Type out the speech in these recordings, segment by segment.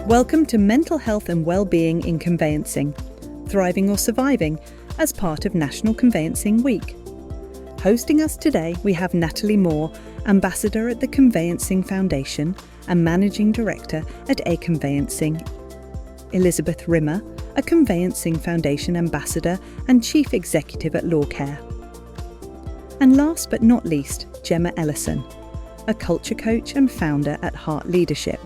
Welcome to Mental Health and Wellbeing in Conveyancing, Thriving or Surviving, as part of National Conveyancing Week. Hosting us today, we have Natalie Moore, Ambassador at the Conveyancing Foundation and Managing Director at AConveyancing, Elizabeth Rimmer, a Conveyancing Foundation Ambassador and Chief Executive at LawCare. And last but not least, Gemma Ellison, a culture coach and founder at Heart Leadership.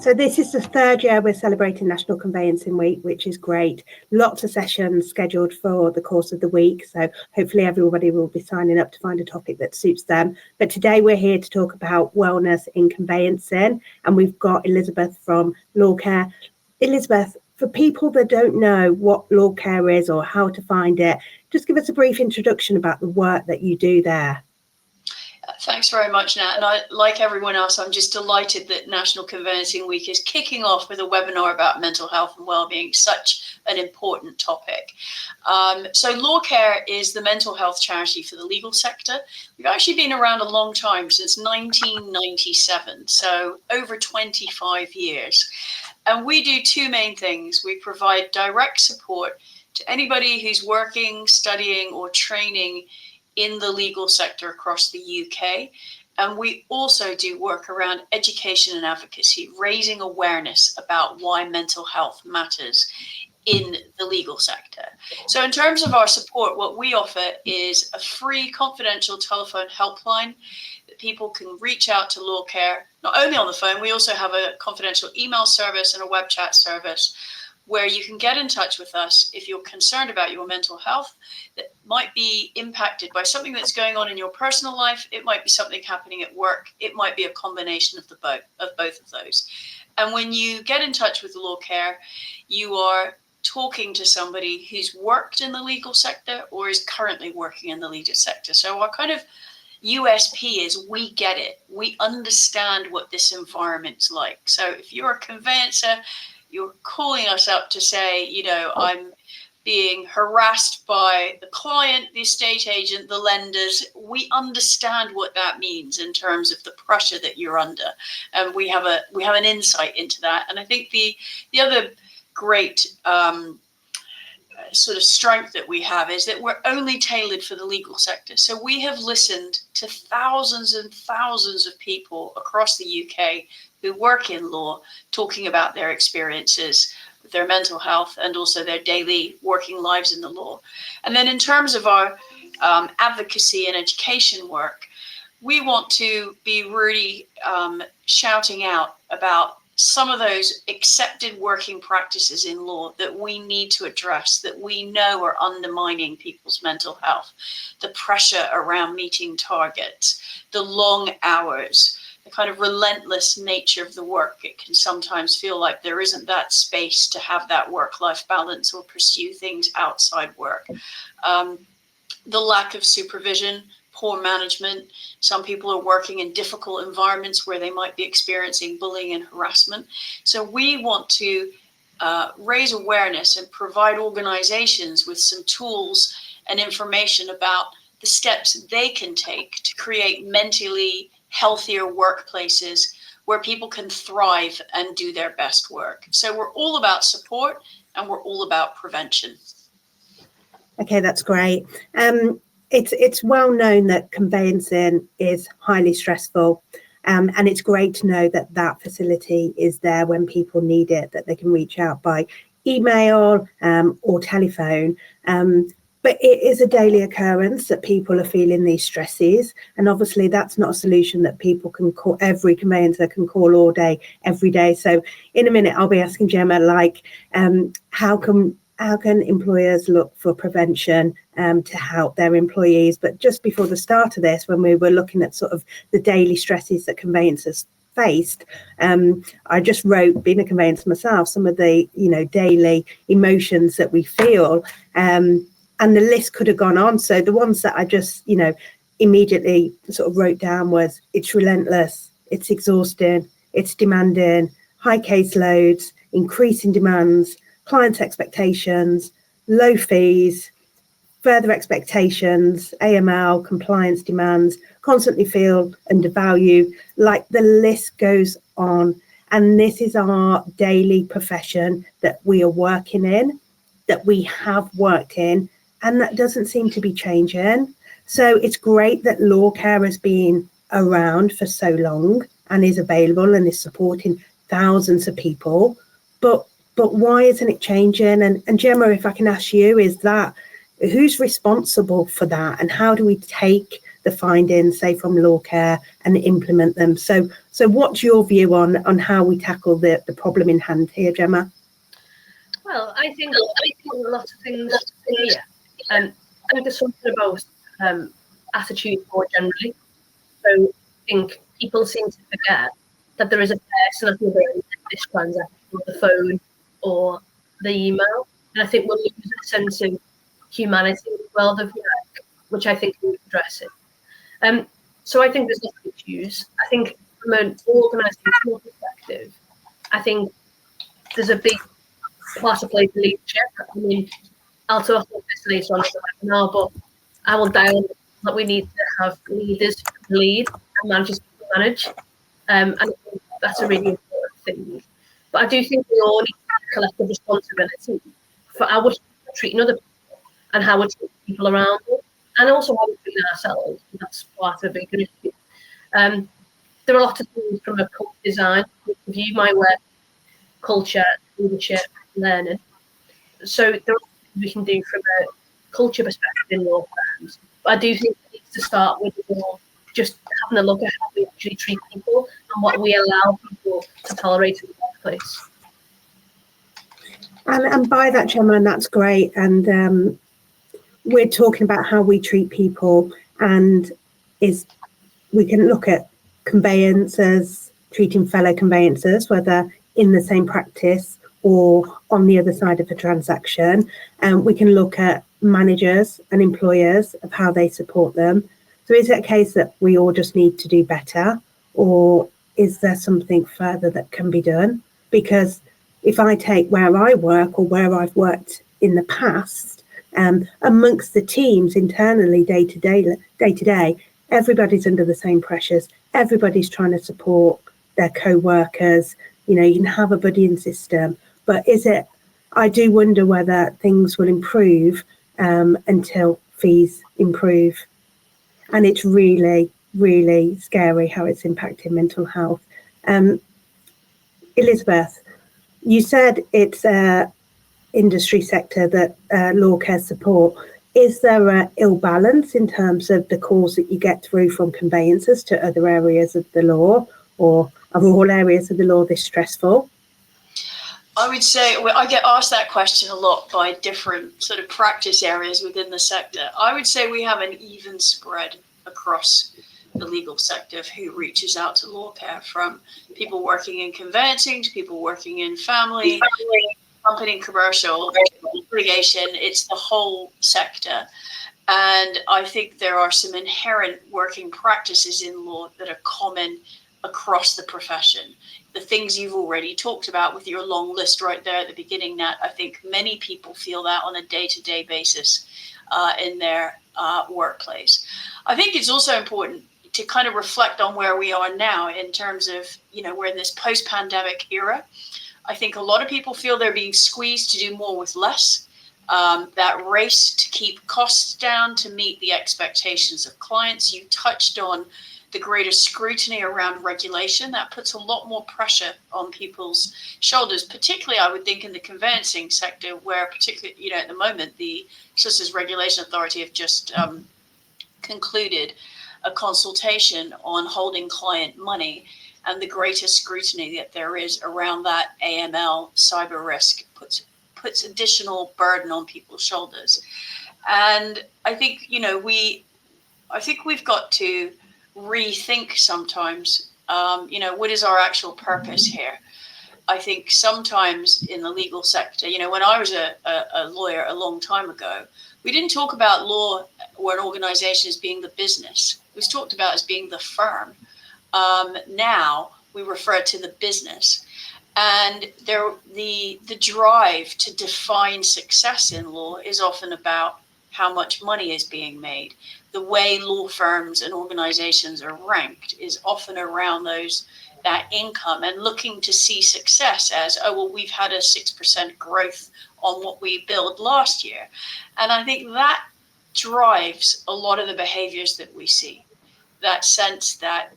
So this is the third year we're celebrating National Conveyancing Week, which is great. Lots of sessions scheduled for the course of the week. So hopefully everybody will be signing up to find a topic that suits them. But today we're here to talk about wellness in conveyancing. And we've got Elizabeth from LawCare. Elizabeth, for people that don't know what LawCare is or how to find it, just give us a brief introduction about the work that you do there. Thanks very much, Nat. And like everyone else, I'm just delighted that National Conveyancing Week is kicking off with a webinar about mental health and wellbeing, such an important topic. So LawCare is the mental health charity for the legal sector. We've actually been around a long time, since 1997, so over 25 years. And we do two main things. We provide direct support to anybody who's working, studying, or training in the legal sector across the UK. And we also do work around education and advocacy, raising awareness about why mental health matters in the legal sector. So in terms of our support, what we offer is a free confidential telephone helpline that people can reach out to LawCare, not only on the phone, we also have a confidential email service and a web chat service where you can get in touch with us if you're concerned about your mental health that might be impacted by something that's going on in your personal life. It might be something happening at work. It might be a combination of both of those. And when you get in touch with LawCare, you are talking to somebody who's worked in the legal sector or is currently working in the legal sector. So our kind of USP is we get it. We understand what this environment's like. So if you're a conveyancer, you're calling us up to say, I'm being harassed by the client, the estate agent, the lenders. We understand what that means in terms of the pressure that you're under. And we have an insight into that. And I think the other great sort of strength that we have is that we're only tailored for the legal sector. So we have listened to thousands and thousands of people across the UK who work in law, talking about their experiences with their mental health and also their daily working lives in the law. And then in terms of our advocacy and education work, we want to be really shouting out about some of those accepted working practices in law that we need to address, that we know are undermining people's mental health. The pressure around meeting targets, the long hours, the kind of relentless nature of the work. It can sometimes feel like there isn't that space to have that work-life balance or pursue things outside work. The lack of supervision, poor management. Some people are working in difficult environments where they might be experiencing bullying and harassment. So we want to raise awareness and provide organizations with some tools and information about the steps they can take to create mentally healthier workplaces where people can thrive and do their best work. So we're all about support and we're all about prevention. Okay, that's great. It's well known that conveyancing is highly stressful, and it's great to know that that facility is there when people need it, that they can reach out by email or telephone. But it is a daily occurrence that people are feeling these stresses. And obviously that's not a solution that people can call, every conveyancer can call all day, every day. So in a minute, I'll be asking Gemma, how can employers look for prevention to help their employees? But just before the start of this, when we were looking at sort of the daily stresses that conveyancers faced, I just wrote, being a conveyancer myself, some of the, daily emotions that we feel. And the list could have gone on. So the ones that I just, immediately sort of wrote down was it's relentless, it's exhausting, it's demanding, high caseloads, increasing demands, clients' expectations, low fees, further expectations, AML, compliance demands, constantly feel undervalued. Like the list goes on. And this is our daily profession that we are working in, that we have worked in, and that doesn't seem to be changing. So it's great that LawCare has been around for so long and is available and is supporting thousands of people. But why isn't it changing? And Gemma, if I can ask you, is that who's responsible for that, and how do we take the findings, say from LawCare, and implement them? So what's your view on how we tackle the problem in hand here, Gemma? Well, I think a lot of things here. I think there's something about attitude more generally. So I think people seem to forget that there is a person at the other end of this transaction, or the phone or the email. And I think we'll lose a sense of humanity in the world of work, which I think we're addressing. So I think there's lots of issues. I think from an organisational perspective, I think there's a big part to play for leadership. I mean, I'll talk about this later on in the webinar, but I will dial in that we need to have leaders who lead and managers who manage. And I think that's a really important thing. But I do think we all need to take collective responsibility for how we're treating other people and how we're treating people around us, and also how we're treating ourselves. That's part of a bigger issue. There are a lot of things from a culture design point of view, my work, culture, leadership, learning. So there are things we can do from a culture perspective in law firms. But I do think it needs to start with more just having a look at how we actually treat people and what we allow people to tolerate in the workplace. And by that, Gemma, and that's great. And we're talking about how we treat people, and we can look at conveyancers treating fellow conveyancers, whether in the same practice or on the other side of a transaction. And we can look at managers and employers of how they support them. So is it a case that we all just need to do better, or is there something further that can be done? Because if I take where I work or where I've worked in the past, amongst the teams internally, day to day, everybody's under the same pressures. Everybody's trying to support their co-workers. You know, you can have a buddying system, but I do wonder whether things will improve until fees improve. And it's really, really scary how it's impacting mental health. Elizabeth, you said it's an industry sector that LawCare support. Is there an ill balance in terms of the calls that you get through from conveyancers to other areas of the law, or are all areas of the law this stressful? I would say, I get asked that question a lot by different sort of practice areas within the sector. I would say we have an even spread across the legal sector of who reaches out to LawCare, from people working in conveyancing to people working in family, company, commercial, litigation. It's the whole sector. And I think there are some inherent working practices in law that are common across the profession. The things you've already talked about with your long list right there at the beginning, Nat, I think many people feel that on a day-to-day basis in their workplace. I think it's also important to kind of reflect on where we are now in terms of, we're in this post-pandemic era. I think a lot of people feel they're being squeezed to do more with less. That race to keep costs down, to meet the expectations of clients. You touched on the greater scrutiny around regulation. That puts a lot more pressure on people's shoulders, particularly I would think in the conveyancing sector, where particularly, at the moment, the Solicitors Regulation Authority have just concluded a consultation on holding client money, and the greater scrutiny that there is around that AML cyber risk puts additional burden on people's shoulders. And I think, we've got to rethink sometimes, what is our actual purpose here? I think sometimes in the legal sector, when I was a lawyer a long time ago, we didn't talk about law or an organization as being the business. It was talked about as being the firm. Now we refer to the business. And the drive to define success in law is often about how much money is being made. the way law firms and organizations are ranked is often around that income, and looking to see success as, oh, well, we've had a 6% growth on what we billed last year. And I think that drives a lot of the behaviors that we see. That sense that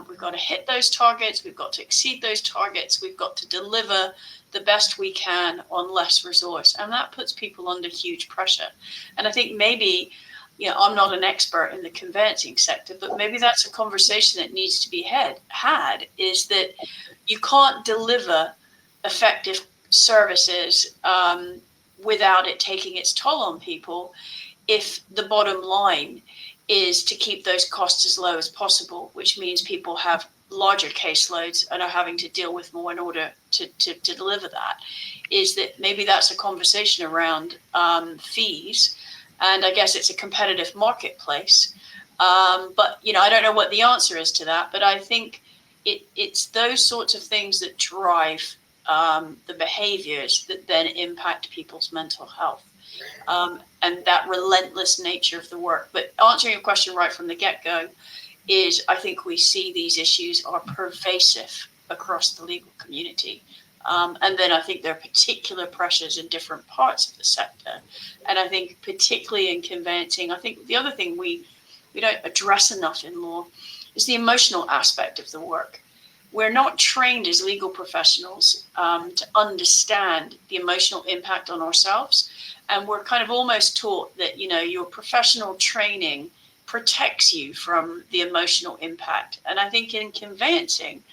we've got to hit those targets, we've got to exceed those targets, we've got to deliver the best we can on less resource. And that puts people under huge pressure. And I think maybe, I'm not an expert in the conveyancing sector, but maybe that's a conversation that needs to be had, is that you can't deliver effective services without it taking its toll on people if the bottom line is to keep those costs as low as possible, which means people have larger caseloads and are having to deal with more in order to deliver that. Is that maybe that's a conversation around fees. And I guess it's a competitive marketplace. But, I don't know what the answer is to that. But I think it's those sorts of things that drive the behaviors that then impact people's mental health. And that relentless nature of the work. But answering your question right from the get-go is, I think we see these issues are pervasive across the legal community. And then I think there are particular pressures in different parts of the sector. And I think particularly in conveyancing, I think the other thing we don't address enough in law is the emotional aspect of the work. We're not trained as legal professionals to understand the emotional impact on ourselves. And we're kind of almost taught that, your professional training protects you from the emotional impact. And I think in conveyancing,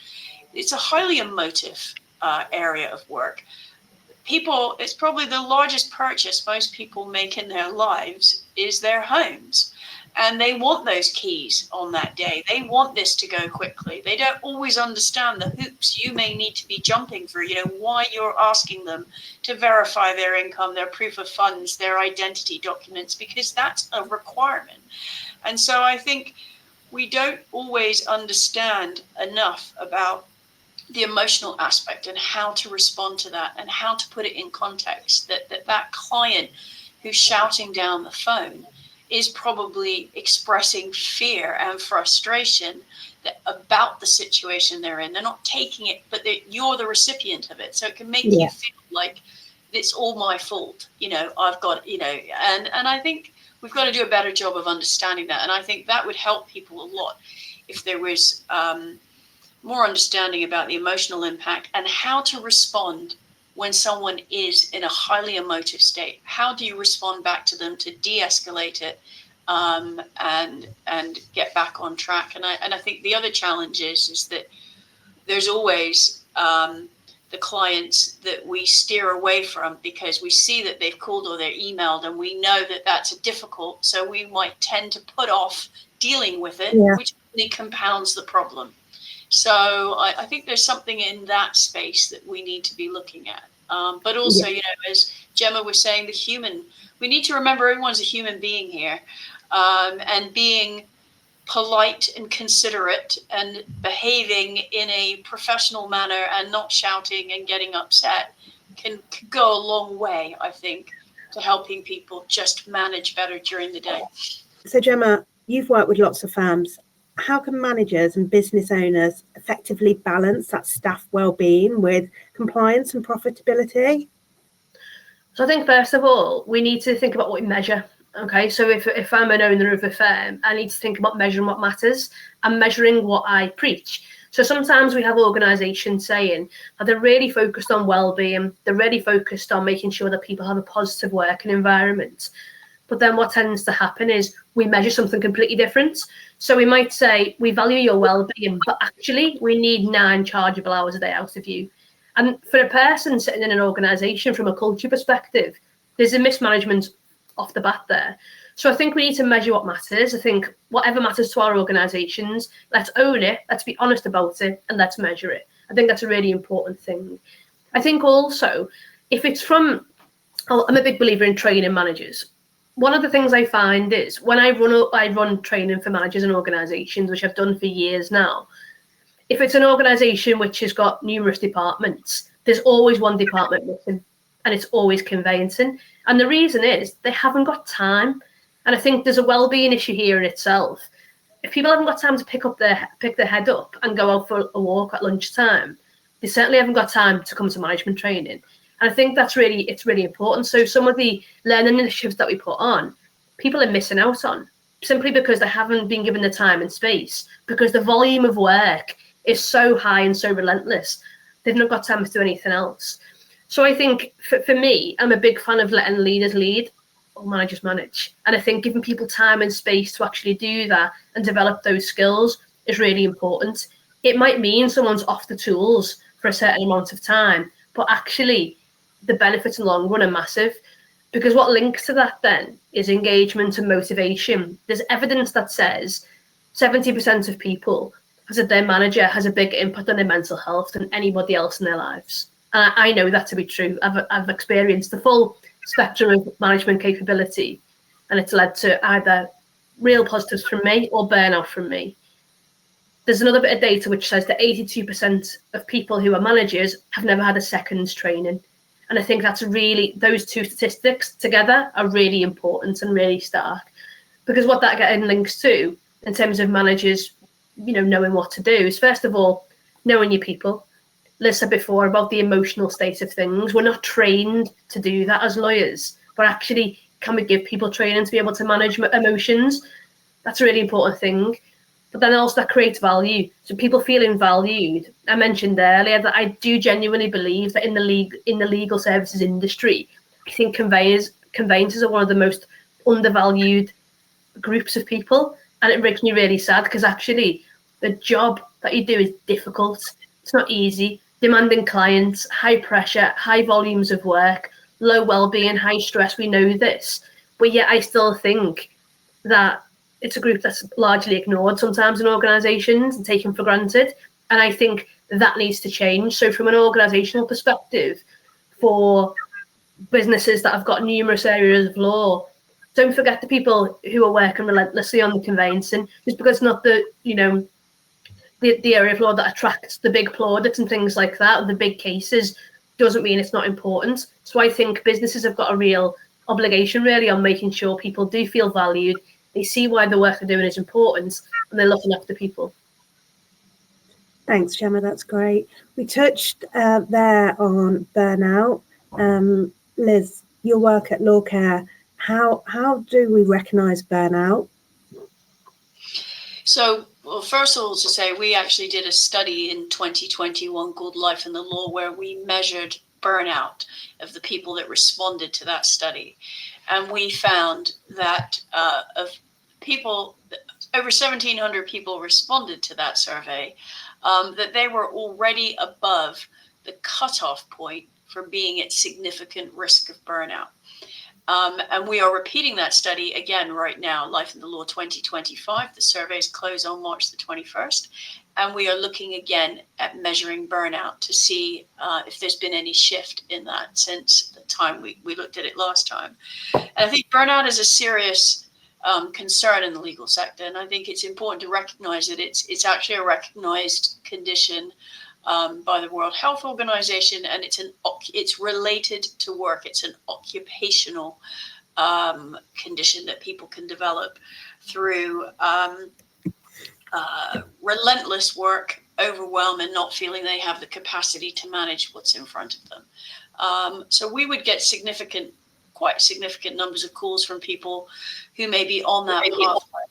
it's a highly emotive area of work. It's probably the largest purchase most people make in their lives is their homes. And they want those keys on that day. They want this to go quickly. They don't always understand the hoops you may need to be jumping through, why you're asking them to verify their income, their proof of funds, their identity documents, because that's a requirement. And so I think we don't always understand enough about the emotional aspect and how to respond to that and how to put it in context that client who's shouting down the phone is probably expressing fear and frustration about the situation they're in. They're not taking it, but you're the recipient of it. So it can make you feel like it's all my fault. I've got, and I think we've got to do a better job of understanding that. And I think that would help people a lot if there was more understanding about the emotional impact and how to respond when someone is in a highly emotive state. How do you respond back to them to de-escalate it and get back on track? And I think the other challenge is that there's always the clients that we steer away from because we see that they've called or they're emailed, and we know that that's difficult. So we might tend to put off dealing with it, which really compounds the problem. So I think there's something in that space that we need to be looking at. But also, as Gemma was saying, we need to remember everyone's a human being here, and being polite and considerate and behaving in a professional manner and not shouting and getting upset can go a long way, I think, to helping people just manage better during the day. So Gemma, you've worked with lots of firms. How can managers and business owners effectively balance that staff well-being with compliance and profitability? So I think, first of all, we need to think about what we measure. Okay, so if I'm an owner of a firm, I need to think about measuring what matters and measuring what I preach. So sometimes we have organisations saying that they're really focused on well-being, they're really focused on making sure that people have a positive working environment. But then what tends to happen is we measure something completely different. So we might say, we value your well-being, but actually we need 9 chargeable hours a day out of you. And for a person sitting in an organisation from a culture perspective, there's a mismanagement off the bat there. So I think we need to measure what matters. I think whatever matters to our organisations, let's own it, let's be honest about it, and let's measure it. I think that's a really important thing. I think also, if it's from, I'm a big believer in training managers. One of the things I find is when I run training for managers and organisations, which I've done for years now, if it's an organisation which has got numerous departments, there's always one department missing, and it's always conveyancing. And the reason is they haven't got time. And I think there's a well-being issue here in itself. If people haven't got time to pick their head up and go out for a walk at lunchtime, they certainly haven't got time to come to management training. And I think it's really important. So some of the learning initiatives that we put on, people are missing out on simply because they haven't been given the time and space, because the volume of work is so high and so relentless. They've not got time to do anything else. So I think for me, I'm a big fan of letting leaders lead or managers manage. And I think giving people time and space to actually do that and develop those skills is really important. It might mean someone's off the tools for a certain amount of time, but actually the benefits in the long run are massive, because what links to that then is engagement and motivation. There's evidence that says 70% of people said their manager has a bigger impact on their mental health than anybody else in their lives. And I know that to be true. I've experienced the full spectrum of management capability, and it's led to either real positives from me or burnout from me. There's another bit of data which says that 82% of people who are managers have never had a second training. And I think that's really, those two statistics together are really important and really stark, because what that getting links to in terms of managers, knowing what to do is, first of all, knowing your people. Liz said before about the emotional state of things. We're not trained to do that as lawyers, but actually, can we give people training to be able to manage emotions? That's a really important thing. But then also that creates value. So people feeling valued. I mentioned earlier that I do genuinely believe that in the legal services industry, I think conveyancers are one of the most undervalued groups of people. And it makes me really sad, because actually the job that you do is difficult. It's not easy. Demanding clients, high pressure, high volumes of work, low well-being, high stress. We know this. But yet I still think that it's a group that's largely ignored sometimes in organisations and taken for granted. And I think that needs to change. So from an organisational perspective, for businesses that have got numerous areas of law, don't forget the people who are working relentlessly on the conveyancing. Just because it's not the area of law that attracts the big plaudits and things like that, the big cases, doesn't mean it's not important. So I think businesses have got a real obligation really on making sure people do feel valued, they see why the work they're doing is important, and they're looking after people. Thanks, Gemma, that's great. We touched there on burnout. Liz, your work at LawCare, how do we recognise burnout? So, well, first of all, to say we actually did a study in 2021 called Life in the Law, where we measured burnout of the people that responded to that study. And we found that of people, over 1,700 people responded to that survey, that they were already above the cutoff point for being at significant risk of burnout. And we are repeating that study again right now, Life in the Law 2025. The surveys close on March the 21st. And we are looking again at measuring burnout to see if there's been any shift in that since the time we looked at it last time. And I think burnout is a serious concern in the legal sector. And I think it's important to recognize that it's actually a recognized condition by the World Health Organization, and it's related to work. It's an occupational condition that people can develop through relentless work, overwhelm, and not feeling they have the capacity to manage what's in front of them. So we would get quite significant numbers of calls from people who may be on that pathway.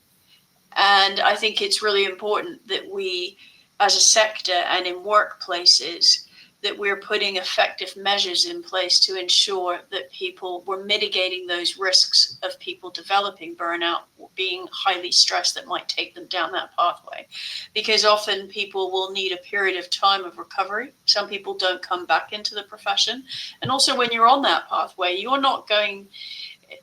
And I think it's really important that we, as a sector and in workplaces, that we're putting effective measures in place to ensure that we're mitigating those risks of people developing burnout, being highly stressed that might take them down that pathway. Because often people will need a period of time of recovery. Some people don't come back into the profession. And also when you're on that pathway,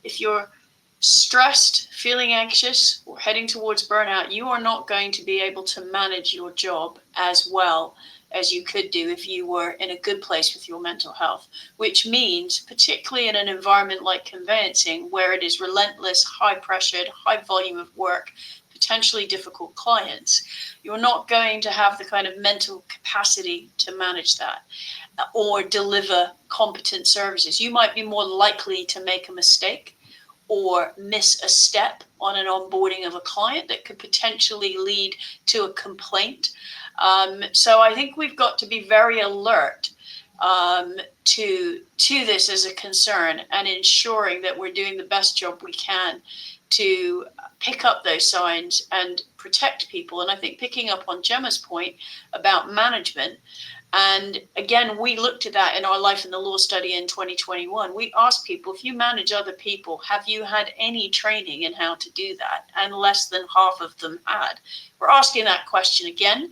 if you're stressed, feeling anxious, or heading towards burnout, you are not going to be able to manage your job as well as you could do if you were in a good place with your mental health, which means, particularly in an environment like conveyancing, where it is relentless, high-pressured, high volume of work, potentially difficult clients, you're not going to have the kind of mental capacity to manage that or deliver competent services. You might be more likely to make a mistake, or miss a step on an onboarding of a client that could potentially lead to a complaint. So I think we've got to be very alert to this as a concern, and ensuring that we're doing the best job we can to pick up those signs and protect people. And I think picking up on Gemma's point about management, and again, we looked at that in our Life in the Law study in 2021. We asked people, if you manage other people, have you had any training in how to do that? And less than half of them had. We're asking that question again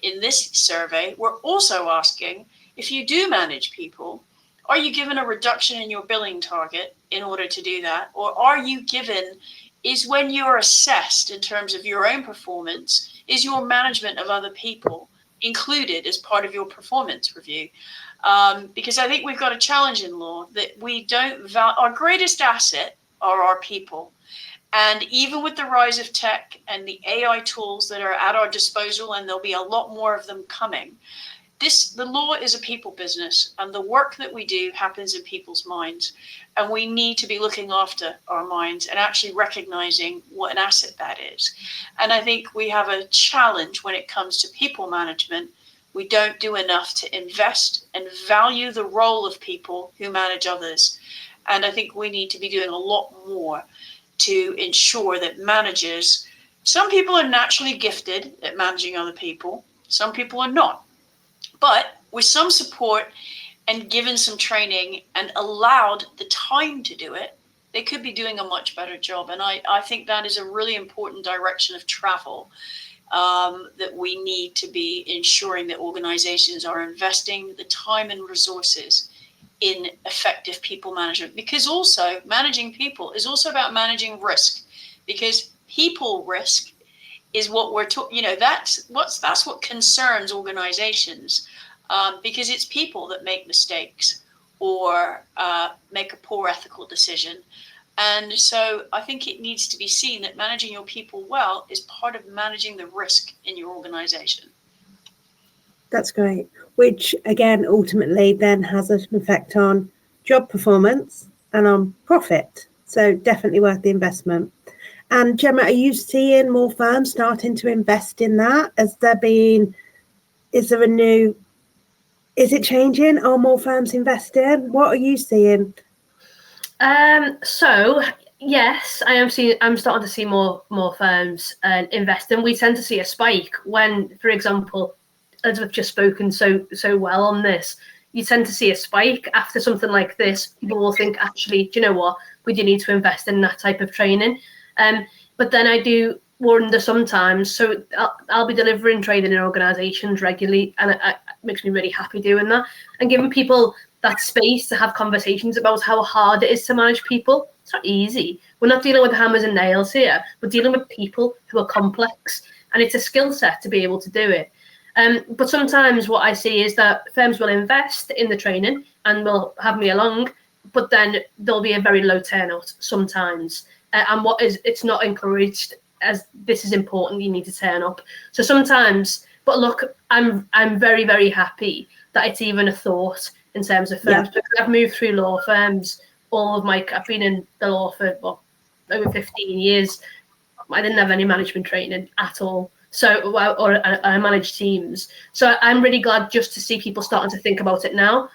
in this survey. We're also asking, if you do manage people, are you given a reduction in your billing target in order to do that? Or are you given, is when you're assessed in terms of your own performance, is your management of other people included as part of your performance review? Because I think we've got a challenge in law that we don't our greatest asset are our people. And even with the rise of tech and the AI tools that are at our disposal, and there'll be a lot more of them coming, the law is a people business, and the work that we do happens in people's minds. And we need to be looking after our minds and actually recognizing what an asset that is. And I think we have a challenge when it comes to people management. We don't do enough to invest and value the role of people who manage others. And I think we need to be doing a lot more to ensure that managers, some people are naturally gifted at managing other people, some people are not. But with some support and given some training and allowed the time to do it, they could be doing a much better job. And I think that is a really important direction of travel, that we need to be ensuring that organizations are investing the time and resources in effective people management. Because also managing people is also about managing risk, because people risk is what we're talking, that's what concerns organizations, because it's people that make mistakes or make a poor ethical decision. And so I think it needs to be seen that managing your people well is part of managing the risk in your organization. That's great. Which again, ultimately then has an effect on job performance and on profit. So definitely worth the investment. And Gemma, are you seeing more firms starting to invest in that? Is it changing? Are more firms investing? What are you seeing? So yes, I'm starting to see more firms invest, and we tend to see a spike when, for example, as we've just spoken so well on this, you tend to see a spike after something like this. People will think, actually, do you know what? We do need to invest in that type of training. But then I do wonder sometimes, so I'll be delivering training in organisations regularly, and it makes me really happy doing that, and giving people that space to have conversations about how hard it is to manage people. It's not easy. We're not dealing with hammers and nails here. We're dealing with people who are complex, and it's a skill set to be able to do it. But sometimes what I see is that firms will invest in the training and will have me along, but then there'll be a very low turnout sometimes. And it's not encouraged, as this is important, you need to turn up. So sometimes, but look, I'm very, very happy that it's even a thought in terms of firms, because I've moved through law firms. I've been in the law for over 15 years. I didn't have any management training at all. So, I manage teams. So I'm really glad just to see people starting to think about it now.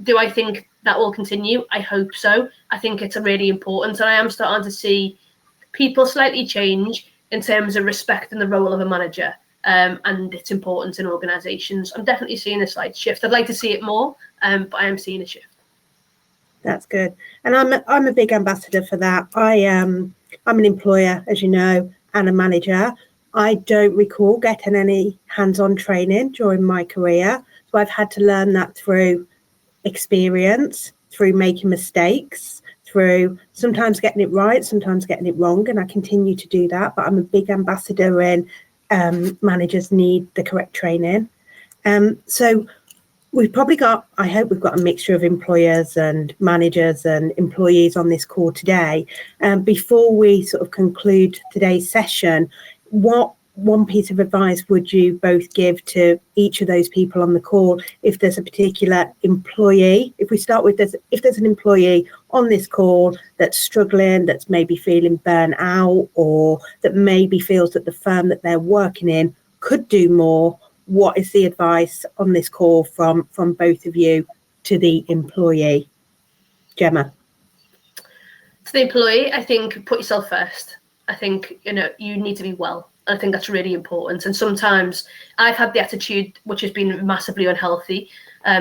Do I think that will continue? I hope so. I think it's really important. And I am starting to see people slightly change in terms of respecting the role of a manager, and its importance in organisations. I'm definitely seeing a slight shift. I'd like to see it more, but I am seeing a shift. That's good. And I'm a big ambassador for that. I'm an employer, as you know, and a manager. I don't recall getting any hands-on training during my career. So I've had to learn that through experience, through making mistakes, through sometimes getting it right, sometimes getting it wrong, and I continue to do that. But I'm a big ambassador in managers need the correct training. So we've probably got, I hope we've got a mixture of employers and managers and employees on this call today. Before we sort of conclude today's session, what one piece of advice would you both give to each of those people on the call if there's a particular employee? If we start with this, if there's an employee on this call that's struggling, that's maybe feeling burnt out, or that maybe feels that the firm that they're working in could do more, what is the advice on this call from both of you to the employee? Gemma. To the employee, I think put yourself first. I think, you need to be well. I think that's really important. And sometimes I've had the attitude, which has been massively unhealthy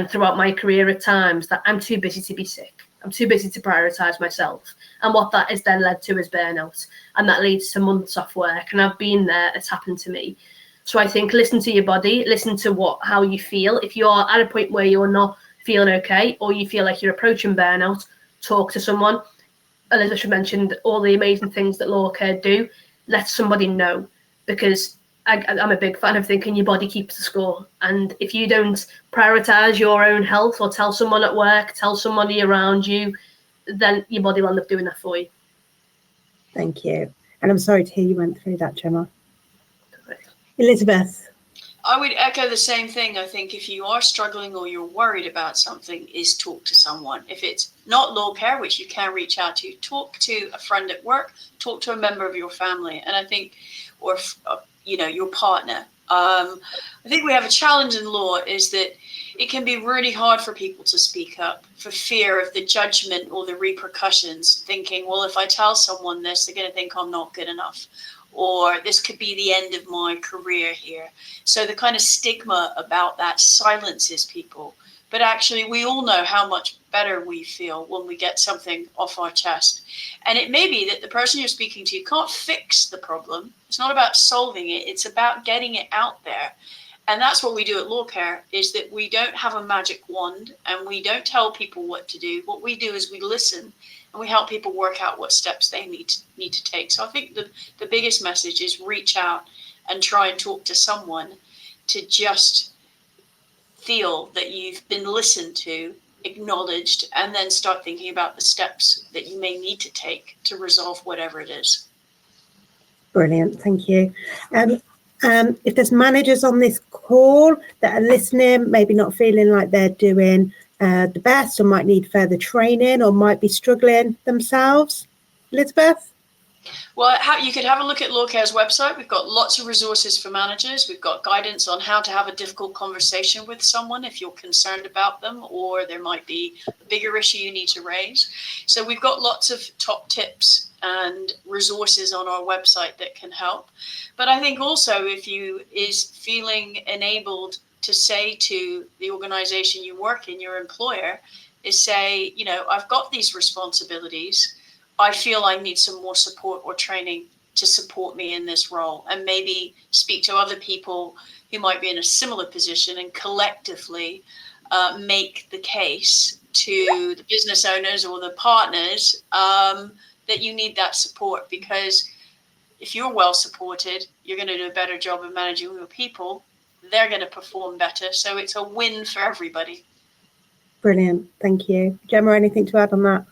throughout my career at times, that I'm too busy to be sick. I'm too busy to prioritise myself. And what that has then led to is burnout. And that leads to months off work. And I've been there, it's happened to me. So I think listen to your body, listen to how you feel. If you are at a point where you're not feeling okay, or you feel like you're approaching burnout, talk to someone. Elizabeth mentioned all the amazing things that LawCare do. Let somebody know, because I'm a big fan of thinking your body keeps the score. And if you don't prioritise your own health, or tell someone at work, tell somebody around you, then your body will end up doing that for you. Thank you. And I'm sorry to hear you went through that, Gemma. Elizabeth. I would echo the same thing. I think if you are struggling or you're worried about something, is talk to someone. If it's not LawCare, which you can reach out to, talk to a friend at work, talk to a member of your family. And I think, or, your partner. I think we have a challenge in law is that it can be really hard for people to speak up for fear of the judgment or the repercussions, thinking, well, if I tell someone this, they're going to think I'm not good enough, or this could be the end of my career here. So the kind of stigma about that silences people. But actually, we all know how much better we feel when we get something off our chest. And it may be that the person you're speaking to can't fix the problem. It's not about solving it. It's about getting it out there. And that's what we do at LawCare, is that we don't have a magic wand and we don't tell people what to do. What we do is we listen and we help people work out what steps they need to take. So I think the biggest message is reach out and try and talk to someone to just feel that you've been listened to, acknowledged, and then start thinking about the steps that you may need to take to resolve whatever it is. Brilliant, thank you. If there's managers on this call that are listening, maybe not feeling like they're doing the best, or might need further training, or might be struggling themselves, Elizabeth? Well, you could have a look at LawCare's website. We've got lots of resources for managers. We've got guidance on how to have a difficult conversation with someone if you're concerned about them, or there might be a bigger issue you need to raise. So we've got lots of top tips and resources on our website that can help. But I think also if you is feeling enabled to say to the organization you work in, your employer, is say, I've got these responsibilities. I feel I need some more support or training to support me in this role, and maybe speak to other people who might be in a similar position and collectively make the case to the business owners or the partners that you need that support, because if you're well supported, you're going to do a better job of managing your people. They're going to perform better. So it's a win for everybody. Brilliant. Thank you. Gemma, anything to add on that?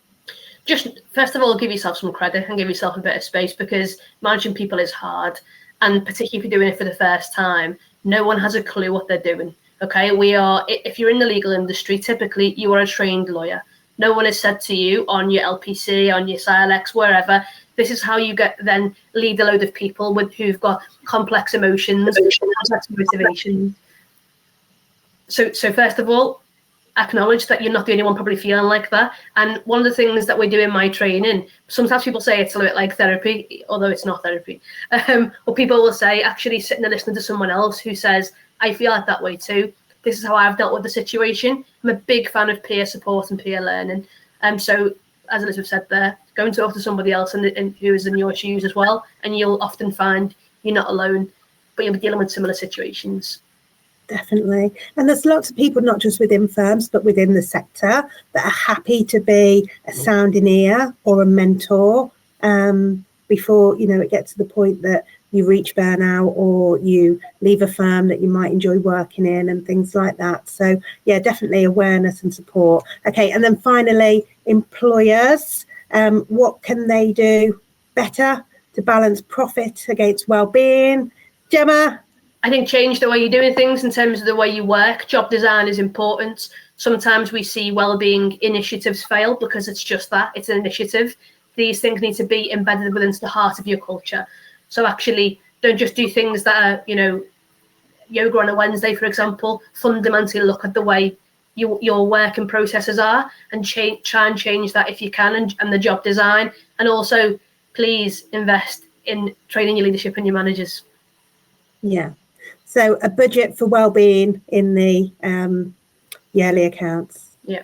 Just first of all, give yourself some credit and give yourself a bit of space, because managing people is hard. And particularly if you're doing it for the first time, no one has a clue what they're doing. Okay, if you're in the legal industry, typically you are a trained lawyer. No one has said to you on your LPC, on your SILX, wherever, this is how you then lead a load of people who've got complex emotions, complex motivations. So first of all, acknowledge that you're not the only one probably feeling like that. And one of the things that we do in my training, sometimes people say it's a bit like therapy, although it's not therapy. Or people will say, actually sitting and listening to someone else who says, I feel like that way too. This is how I've dealt with the situation. I'm a big fan of peer support and peer learning. So as Elizabeth said there, go and talk to somebody else and who is in your shoes as well. And you'll often find you're not alone, but you'll be dealing with similar situations. Definitely. And there's lots of people, not just within firms, but within the sector, that are happy to be a sounding ear or a mentor before, it gets to the point that you reach burnout or you leave a firm that you might enjoy working in and things like that. So, yeah, definitely awareness and support. Okay. And then finally, employers, what can they do better to balance profit against well-being, Gemma? I think change the way you're doing things in terms of the way you work. Job design is important. Sometimes we see wellbeing initiatives fail because it's just that, it's an initiative. These things need to be embedded within the heart of your culture. So actually, don't just do things that are, yoga on a Wednesday, for example. Fundamentally look at the way your working processes are and try and change that if you can, and the job design. And also, please invest in training your leadership and your managers. Yeah. So a budget for wellbeing in the yearly accounts. Yeah.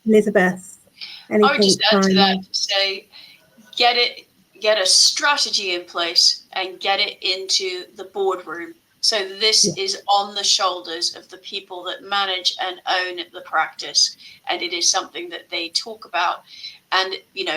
Elizabeth, anything? I would just add to that to say, get a strategy in place and get it into the boardroom. So this is on the shoulders of the people that manage and own the practice, and it is something that they talk about. And,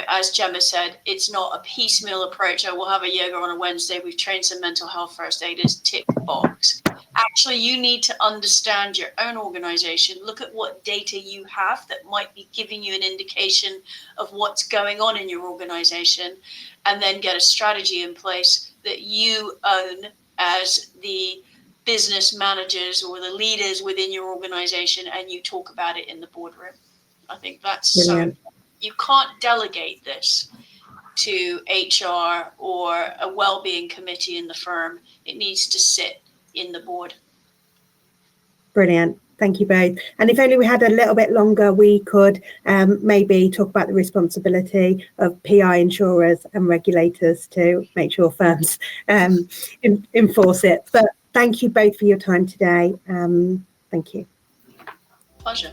as Gemma said, it's not a piecemeal approach. I will have a yoga on a Wednesday. We've trained some mental health first aiders, tick box. Actually, you need to understand your own organization. Look at what data you have that might be giving you an indication of what's going on in your organization, and then get a strategy in place that you own as the business managers or the leaders within your organization, and you talk about it in the boardroom. I think that's Brilliant. so. You can't delegate this to HR or a well-being committee in the firm. It needs to sit in the board. Brilliant. Thank you both. And if only we had a little bit longer, we could maybe talk about the responsibility of PI insurers and regulators to make sure firms enforce it. But thank you both for your time today. Thank you. Pleasure.